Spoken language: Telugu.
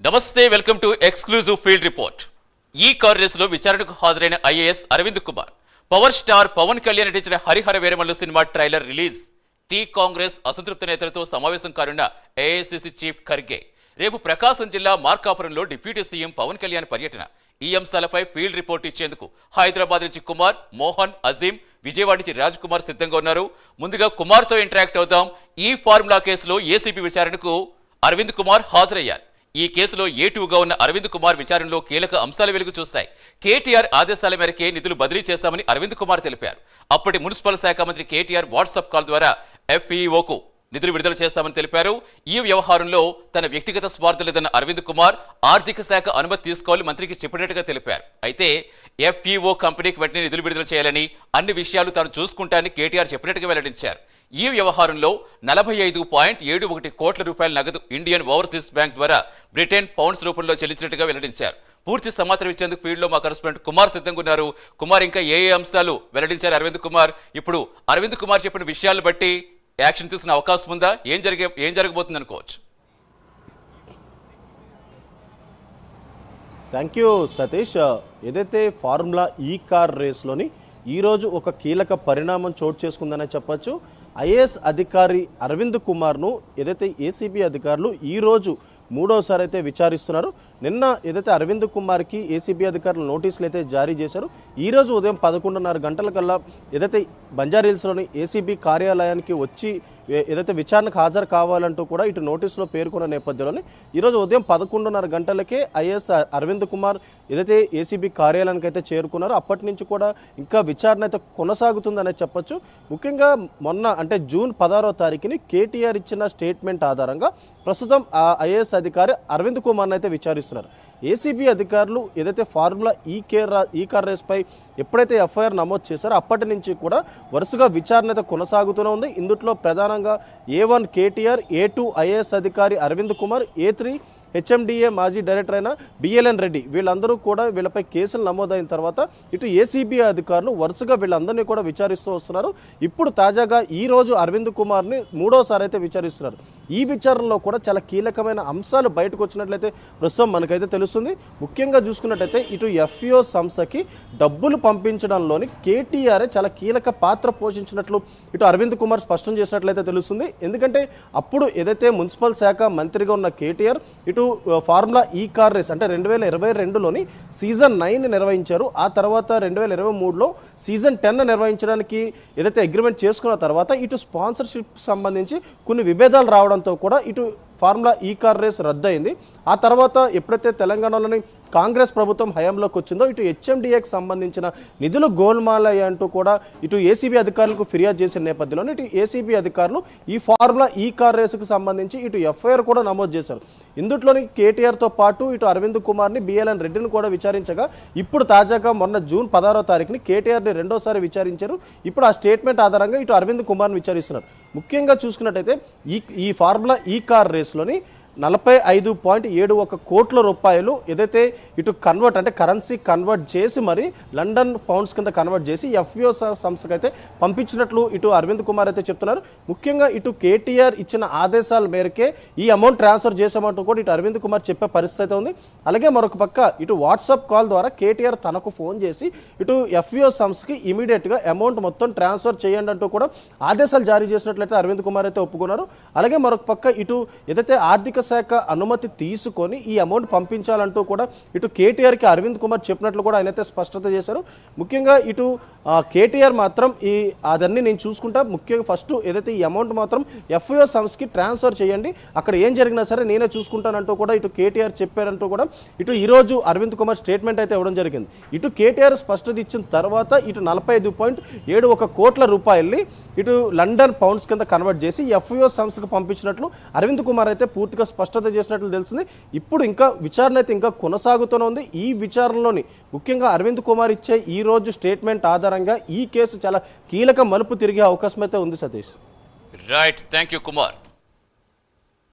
నమస్తే, welcome to exclusive field report. ఈ కార్ రేసులో విచారణకు హాజరైన IAS Aravind Kumar, power star Pawan Kalyan నటించిన Harihara Veeramallu cinema trailer release, T Congress అసంతృప్త నేతలతో సమావేశం కానున్న ఏఐసిసి చీఫ్ ఖర్గే, రేపు ప్రకాశం జిల్లా మార్కాపురంలో డిప్యూటీ సీఎం పవన్ కళ్యాణ్ పర్యటన, ఈ అంశాలపై ఫీల్డ్ రిపోర్ట్ ఇచ్చేందుకు హైదరాబాద్ నుంచి కుమార్, మోహన్, అజీం, విజయవాడ నుంచి రాజ్ కుమార్ సిద్ధంగా ఉన్నారు. ముందుగా కుమార్తో ఇంటరాక్ట్ అవుతాం. ఈ ఫార్ములా కేసులో ఏసీబీ విచారణకు అరవింద్ కుమార్ హాజరయ్యారు. ఈ కేసులో ఏటూగా ఉన్న అరవింద్ కుమార్ విచారణలో కీలక అంశాలు వెలుగు చూస్తాయి. కేటీఆర్ ఆదేశాల మేరకే నిధులు బదిలీ చేస్తామని అరవింద్ కుమార్ తెలిపారు. అప్పటి మున్సిపల్ శాఖ మంత్రి కేటీఆర్ వాట్సాప్ కాల్ ద్వారా ఎఫ్ఈఓకు నిధులు విడుదల చేస్తామని తెలిపారు. ఈ వ్యవహారంలో తన వ్యక్తిగత స్వార్థం లేదన్న అరవింద్ కుమార్ ఆర్థిక శాఖ అనుమతి తీసుకోవాలి మంత్రికి చెప్పినట్టుగా తెలిపారు. అయితే ఎఫ్ఈఓ కంపెనీకి వెంటనే నిధులు విడుదల చేయాలని, అన్ని విషయాలు తాను చూసుకుంటానని కేటీఆర్ చెప్పినట్టుగా వెల్లడించారు. ఈ వ్యవహారంలో 45.71 కోట్ల రూపాయల నగదు ఇండియన్ ఓవర్సీస్ బ్యాంక్ ద్వారా బ్రిటన్ పౌండ్స్ రూపంలో చెల్లించినట్టుగా వెల్లడించారు. పూర్తి సమాచారం ఇచ్చేందుకు ఫీల్డ్ లో మా కరెస్పాండెంట్ కుమార్ సిద్ధంగా ఉన్నారు. కుమార్, ఇంకా ఏ అంశాలు వెల్లడించారు అరవింద్ కుమార్? ఇప్పుడు అరవింద్ కుమార్ చెప్పిన విషయాలను బట్టి యాక్షన్ తీసుకునే అవకాశం ఉందా? ఏం జరగబోతుంది అనుకోవచ్చు? Thank you Satish. ఏదైతే ఫార్ములా ఈ కార్ రేస్లోని ఈరోజు ఒక కీలక పరిణామం చోటు చేసుకుందనే చెప్పచ్చు. ఐఏఎస్ అధికారి అరవింద్ కుమార్ను ఏదైతే ఏసీబీ అధికారులు ఈరోజు మూడోసారి అయితే విచారిస్తున్నారు. నిన్న ఏదైతే అరవింద్ కుమార్కి ఏసీబీ అధికారులు నోటీసులు అయితే జారీ చేశారు. ఈరోజు ఉదయం 11:30 గంటలకల్లా ఏదైతే బంజారాహిల్స్లోని ఏసీబీ కార్యాలయానికి వచ్చి ఏదైతే విచారణకు హాజరు కావాలంటూ కూడా ఇటు నోటీసులో పేర్కొన్న నేపథ్యంలోనే ఈరోజు ఉదయం 11:30 గంటలకే ఐఏఎస్ అరవింద్ కుమార్ ఏదైతే ఏసీబీ కార్యాలయానికి అయితే చేరుకున్నారో అప్పటి నుంచి కూడా ఇంకా విచారణ అయితే కొనసాగుతుందనే చెప్పొచ్చు. ముఖ్యంగా మొన్న అంటే జూన్ 16వ తారీఖుని కేటీఆర్ ఇచ్చిన స్టేట్మెంట్ ఆధారంగా ప్రస్తుతం ఆ ఐఏఎస్ అధికారి అరవింద్ కుమార్ని అయితే విచారిస్తున్నారు. ఏసీబీ అధికారులు ఏదైతే ఫార్ములా ఈ కార్ రేస్పై ఎప్పుడైతే ఎఫ్ఐఆర్ నమోదు చేశారో అప్పటి నుంచి కూడా వరుసగా విచారణ అయితే కొనసాగుతూనే ఉంది. ఇందులో ప్రధానంగా A1 కేటీఆర్, A2 ఐఏఎస్ అధికారి అరవింద్ కుమార్, A3 హెచ్ఎండిఏ మాజీ డైరెక్టర్ అయిన బిఎల్ఎన్ రెడ్డి, వీళ్ళందరూ కూడా వీళ్ళపై కేసులు నమోదైన తర్వాత ఇటు ఏసీబీ అధికారులు వరుసగా వీళ్ళందరినీ కూడా విచారిస్తూ వస్తున్నారు. ఇప్పుడు తాజాగా ఈ రోజు అరవింద్ కుమార్ని మూడోసారి అయితే విచారిస్తున్నారు. ఈ విచారణలో కూడా చాలా కీలకమైన అంశాలు బయటకు వచ్చినట్లయితే ప్రస్తుతం మనకైతే తెలుస్తుంది. ముఖ్యంగా చూసుకున్నట్టయితే ఇటు ఎఫ్ఈఓ సంస్థకి డబ్బులు పంపించడంలోని కేటీఆర్ చాలా కీలక పాత్ర పోషించినట్లు ఇటు అరవింద్ కుమార్ స్పష్టం చేసినట్లయితే తెలుస్తుంది. ఎందుకంటే అప్పుడు ఏదైతే మున్సిపల్ శాఖ మంత్రిగా ఉన్న కేటీఆర్ ఇటు ఫార్ములా ఈ కార్ రేస్ అంటే 2022లోని సీజన్ 9 నిర్వహించారు. ఆ తర్వాత 2023లో సీజన్ 10 నిర్వహించడానికి ఏదైతే అగ్రిమెంట్ చేసుకున్న తర్వాత ఇటు స్పాన్సర్షిప్ సంబంధించి కొన్ని విభేదాలు రావడంతో కూడా ఇటు ఫార్ములా ఈ కార్ రేస్ రద్దయింది. ఆ తర్వాత ఎప్పుడైతే తెలంగాణలోని కాంగ్రెస్ ప్రభుత్వం హయాంలోకి వచ్చిందో ఇటు హెచ్ఎండిఏకి సంబంధించిన నిధులు గోల్మాల్ అంటూ కూడా ఇటు ఏసీబీ అధికారులకు ఫిర్యాదు చేసిన నేపథ్యంలో ఇటు ఏసీబీ అధికారులు ఈ ఫార్ములా ఈ కార్ రేసుకు సంబంధించి ఇటు ఎఫ్ఐఆర్ కూడా నమోదు చేశారు. ఇందులోని కేటీఆర్తో పాటు ఇటు అరవింద్ కుమార్ని, బిఎల్ఎన్ రెడ్డిని కూడా విచారించగా ఇప్పుడు తాజాగా మొన్న జూన్ 16వ తారీఖుని కేటీఆర్ని రెండోసారి విచారించారు. ఇప్పుడు ఆ స్టేట్మెంట్ ఆధారంగా ఇటు అరవింద్ కుమార్ని విచారిస్తున్నారు. ముఖ్యంగా చూసుకున్నట్టయితే ఈ ఫార్ములా ఈ కార్ రేస్లోని 45.71 కోట్ల రూపాయలు ఏదైతే ఇటు కన్వర్ట్ అంటే కరెన్సీ కన్వర్ట్ చేసి మరి లండన్ పౌండ్స్ కింద కన్వర్ట్ చేసి ఎఫ్ఈఓ సంస్థకైతే పంపించినట్లు ఇటు అరవింద్ కుమార్ అయితే చెప్తున్నారు. ముఖ్యంగా ఇటు కేటీఆర్ ఇచ్చిన ఆదేశాల మేరకే ఈ అమౌంట్ ట్రాన్స్ఫర్ చేసామంటూ కూడా ఇటు అరవింద్ కుమార్ చెప్పే పరిస్థితి ఉంది. అలాగే మరొక పక్క ఇటు వాట్సాప్ కాల్ ద్వారా కేటీఆర్ తనకు ఫోన్ చేసి ఇటు ఎఫ్ఈఓ సంస్థకి ఇమీడియట్గా అమౌంట్ మొత్తం ట్రాన్స్ఫర్ చేయండి అంటూ కూడా ఆదేశాలు జారీ చేసినట్లయితే అరవింద్ కుమార్ అయితే ఒప్పుకున్నారు. అలాగే మరొక పక్క ఇటు ఏదైతే ఆర్థిక శాఖ అనుమతి తీసుకొని ఈ అమౌంట్ పంపించాలంటూ కూడా ఇటు కేటీఆర్కి అరవింద్ కుమార్ చెప్పినట్లు కూడా ఆయన అయితే స్పష్టత చేశారు. ముఖ్యంగా ఇటు కేటీఆర్ మాత్రం అదన్నీ నేను చూసుకుంటా, ముఖ్యంగా ఫస్ట్ ఏదైతే ఈ అమౌంట్ మాత్రం ఎఫ్ఐఓ సంస్థకి ట్రాన్స్ఫర్ చేయండి, అక్కడ ఏం జరిగినా సరే నేనే చూసుకుంటానంటూ కూడా ఇటు కేటీఆర్ చెప్పారంటూ కూడా ఇటు ఈరోజు అరవింద్ కుమార్ స్టేట్మెంట్ అయితే ఇవ్వడం జరిగింది. ఇటు కేటీఆర్ స్పష్టత ఇచ్చిన తర్వాత ఇటు 45.71 కోట్ల రూపాయల్ని ఇటు లండన్ పౌండ్స్ కింద కన్వర్ట్ చేసి ఎఫ్ఐఓ సంస్థకు పంపించినట్లు అరవింద్ కుమార్ అయితే పూర్తిగా స్పష్టత చేసినట్లు తెలుస్తుంది. ఇప్పుడు ఇంకా విచారణ అయితే ఇంకా కొనసాగుతూనే ఉంది. ఈ విచారణలోని ముఖ్యంగా అరవింద్ కుమార్ ఇచ్చే ఈ రోజు స్టేట్మెంట్ ఆధారంగా ఈ కేసు చాలా కీలక మలుపు తిరిగే అవకాశం అయితే ఉంది Satish. Right, thank you Kumar.